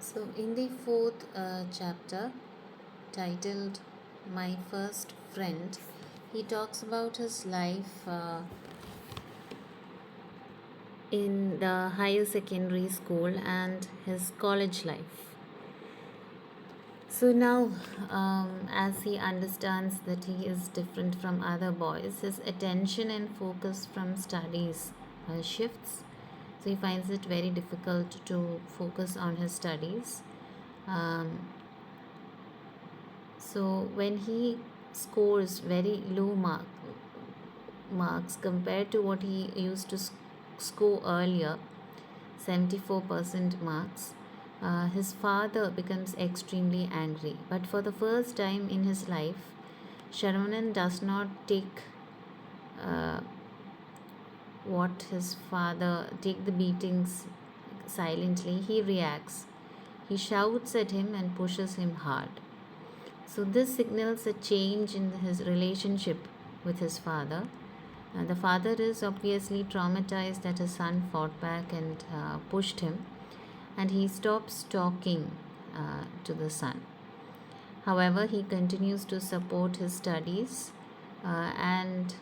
So, in the fourth chapter, titled My First Friend, he talks about his life in the higher secondary school and his college life. So now, as he understands that he is different from other boys, his attention and focus from studies shifts. So he finds it very difficult to focus on his studies. Um, so when he scores very low marks compared to what he used to score earlier, 74% marks, his father becomes extremely angry. But for the first time in his life, Sharavanan does not uh, take the beatings silently. He reacts. He shouts at him and pushes him hard. So this signals a change in his relationship with his father. The father is obviously traumatized that his son fought back and pushed him, and he stops talking to the son. However, he continues to support his studies, and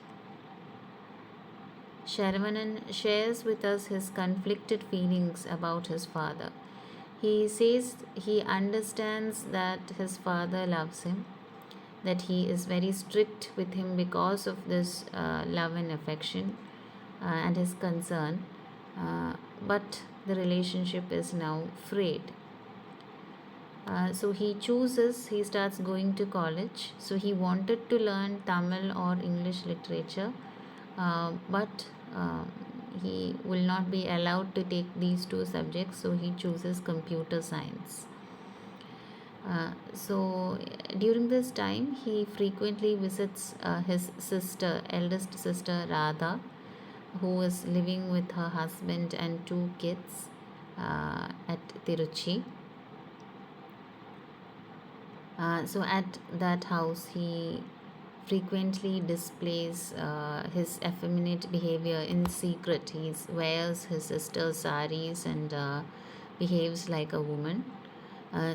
Sharavanan shares with us his conflicted feelings about his father. He says he understands that his father loves him, that he is very strict with him because of this love and affection and his concern, but the relationship is now frayed. So he starts going to college. So he wanted to learn Tamil or English literature, but he will not be allowed to take these two subjects, so he chooses computer science. So during this time, he frequently visits his eldest sister Radha, who is living with her husband and two kids at Tiruchi. So at that house, he frequently displays his effeminate behavior in secret. He wears his sister's saris and behaves like a woman.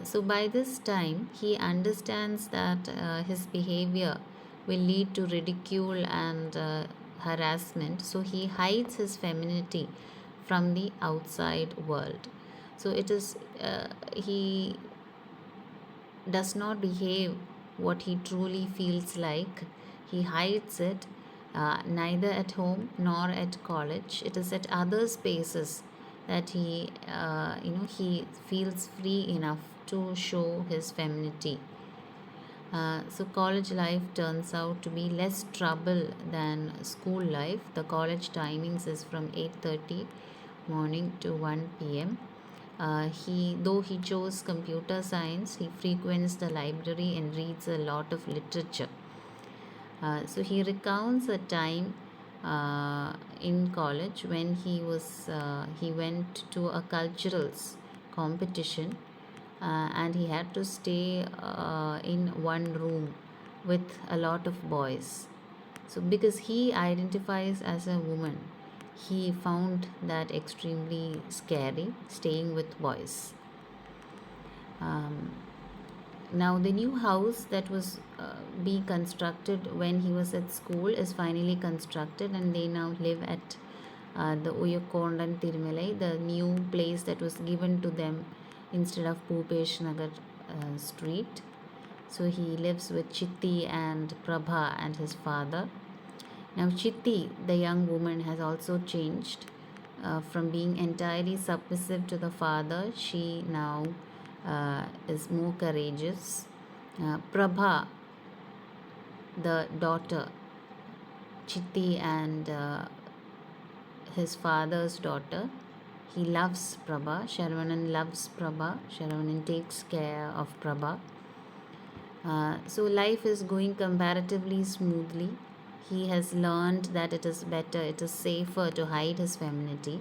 So by this time, he understands that his behavior will lead to ridicule and harassment. So he hides his femininity from the outside world. So he does not behave what he truly feels like. He hides it, neither at home nor at college. It is at other spaces that he feels free enough to show his femininity. So college life turns out to be less trouble than school life. The college timings is from 8:30 morning to 1 p.m. Though he chose computer science, he frequents the library and reads a lot of literature. So he recounts a time in college when he went to a culturals competition, and he had to stay in one room with a lot of boys. So because he identifies as a woman, he found that extremely scary, staying with boys. Um, Now the new house that was be constructed when he was at school is finally constructed, and they now live at the Uyakondan Tirumalai, the new place that was given to them instead of Bhupesh Nagar street. So he lives with Chitti and Prabha and his father. Now Chitti, the young woman, has also changed from being entirely submissive to the father. She now is more courageous. Prabha, the daughter, Chitti and his father's daughter, he loves Prabha. Sharavanan loves Prabha. Sharavanan takes care of Prabha. So life is going comparatively smoothly. He has learned that it is better, it is safer to hide his femininity.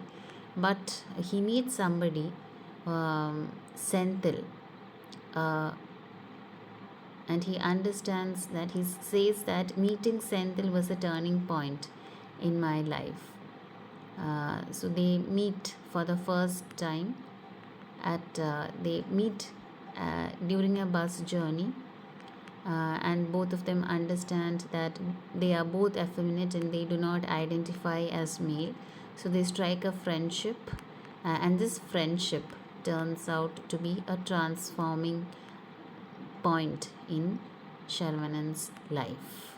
But he meets somebody, Senthil, uh, and he understands that he says that meeting Senthil was a turning point in my life. So they meet for the first time, they meet during a bus journey, and both of them understand that they are both effeminate and they do not identify as male. So they strike a friendship, and this friendship turns out to be a transforming point in Sharvanan's life.